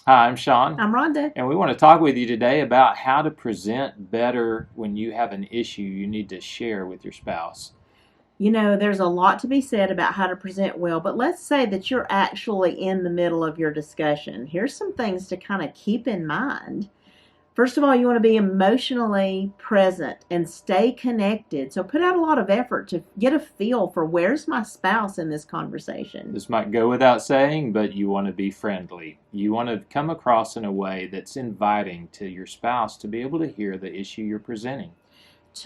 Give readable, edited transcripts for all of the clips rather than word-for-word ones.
Hi, I'm Sean, I'm Rhonda. and we want to talk with you today about how to present better when you have an issue you need to share with your spouse. There's a lot to be said about how to present well, but let's say that you're actually in the middle of your discussion. Here's some things to kind of keep in mind. First of all, you want to be emotionally present and stay connected. So put out a lot of effort to get a feel for where's my spouse in this conversation. This might go without saying, but you want to be friendly. You want to come across in a way that's inviting to your spouse to be able to hear the issue you're presenting.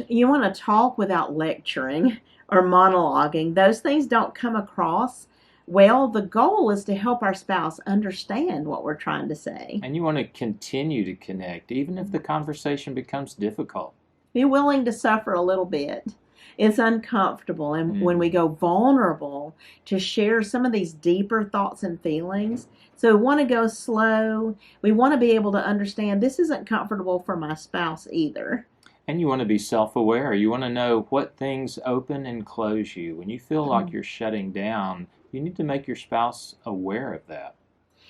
You want to talk without lecturing or monologuing. Those things don't come across well. The goal is to help our spouse understand what we're trying to say. And you want to continue to connect, even if the conversation becomes difficult. Be willing to suffer a little bit. It's uncomfortable. And when we Mm. go vulnerable to share some of these deeper thoughts and feelings, so we want to go slow. We want to be able to understand this isn't comfortable for my spouse either. And you want to be self aware. You want to know what things open and close you. When you feel like you're shutting down, you need to make your spouse aware of that.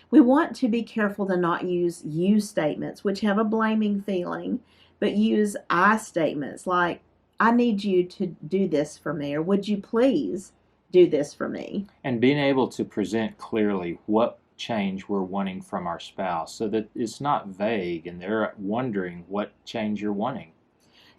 We want to be careful to not use you statements, which have a blaming feeling, but use I statements like, I need you to do this for me, or would you please do this for me? And being able to present clearly what change we're wanting from our spouse so that it's not vague and they're wondering what change you're wanting.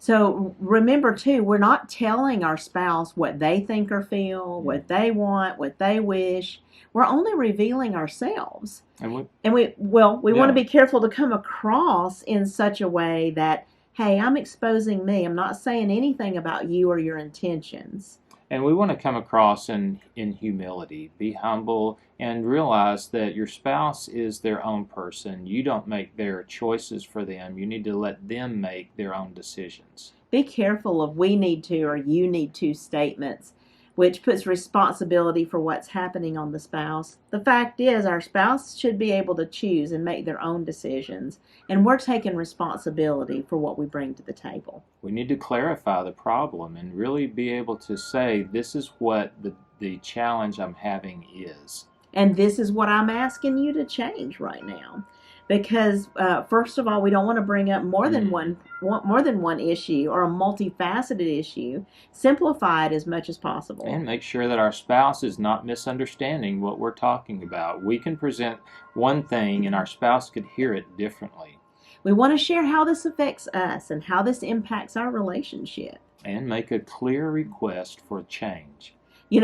So remember too, we're not telling our spouse what they think or feel, what they want, what they wish. We're only revealing ourselves. And we, And we want to yeah, be careful to come across in such a way that, hey, I'm exposing me. I'm not saying anything about you or your intentions. and we want to come across in humility, be humble, and realize that your spouse is their own person. You don't make their choices for them. You need to let them make their own decisions. Be careful of we need to or you need to statements, which puts responsibility for what's happening on the spouse. The fact is, our spouse should be able to choose and make their own decisions, and we're taking responsibility for what we bring to the table. We need to clarify the problem and really be able to say, this is what the challenge I'm having is. And this is what I'm asking you to change right now. Because first of all, we don't want to bring up Mm. more than one issue or a multifaceted issue. Simplify it as much as possible. And make sure that our spouse is not misunderstanding what we're talking about. We can present one thing and our spouse could hear it differently. We want to share how this affects us and how this impacts our relationship. And make a clear request for change.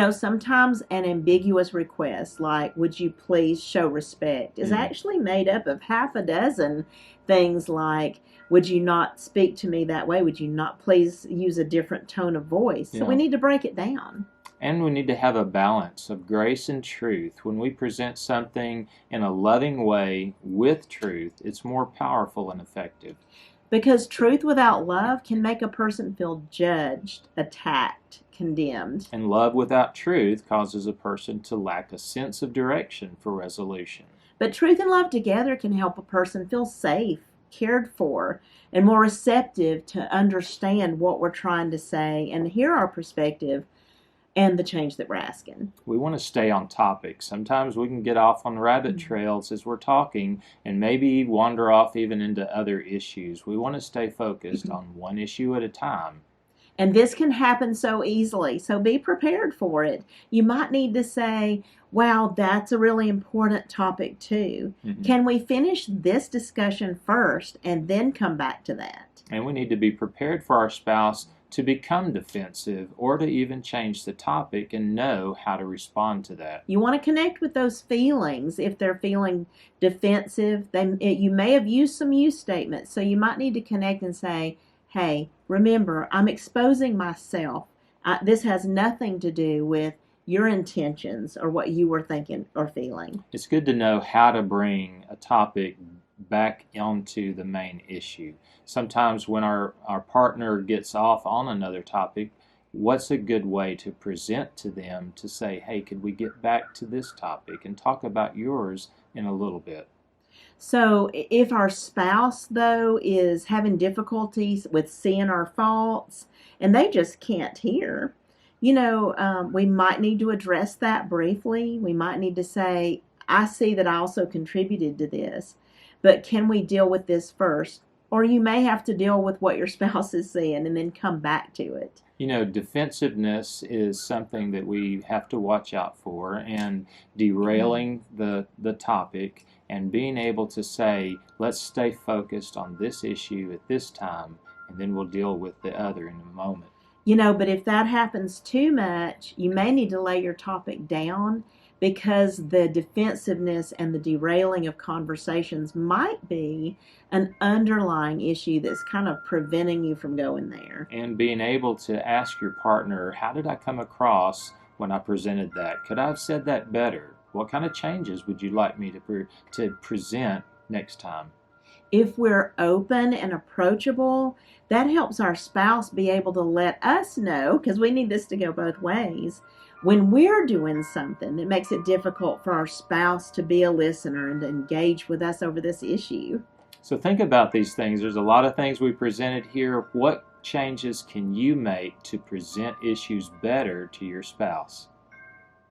Sometimes an ambiguous request, like, would you please show respect, is Mm. actually made up of half a dozen things like, would you not speak to me that way? Would you not please use a different tone of voice? So we Yeah. need to break it down. And we need to have a balance of grace and truth. When we present something in a loving way with truth, it's more powerful and effective. Because truth without love can make a person feel judged, attacked, condemned. And love without truth causes a person to lack a sense of direction for resolution. But truth and love together can help a person feel safe, cared for, and more receptive to understand what we're trying to say and hear our perspective and the change that we're asking. We want to stay on topic. Sometimes we can get off on rabbit Mm-hmm. trails as we're talking and maybe wander off even into other issues. We want to stay focused on one issue at a time. And this can happen so easily. So be prepared for it. You might need to say, wow, that's a really important topic too. Mhm. Can we finish this discussion first and then come back to that? And we need to be prepared for our spouse to become defensive or to even change the topic and know how to respond to that. You want to connect with those feelings. If they're feeling defensive, you may have used some you statements. So you might need to connect and say, hey, remember, I'm exposing myself. This has nothing to do with your intentions or what you were thinking or feeling. It's good to know how to bring a topic back onto the main issue. Sometimes when our partner gets off on another topic, what's a good way to present to them to say, hey, could we get back to this topic and talk about yours in a little bit? So if our spouse, though, is having difficulties with seeing our faults and they just can't hear, we might need to address that briefly. We might need to say, I see that I also contributed to this, but can we deal with this first? Or you may have to deal with what your spouse is saying and then come back to it. You know, defensiveness is something that we have to watch out for, and derailing the topic and being able to say, let's stay focused on this issue at this time, and then we'll deal with the other in a moment. You know, but if that happens too much, you may need to lay your topic down because the defensiveness and the derailing of conversations might be an underlying issue that's kind of preventing you from going there. And being able to ask your partner, how did I come across when I presented that? Could I have said that better? What kind of changes would you like me to present next time? If we're open and approachable, that helps our spouse be able to let us know, because we need this to go both ways, when we're doing something that makes it difficult for our spouse to be a listener and to engage with us over this issue. So think about these things. There's a lot of things we presented here. What changes can you make to present issues better to your spouse?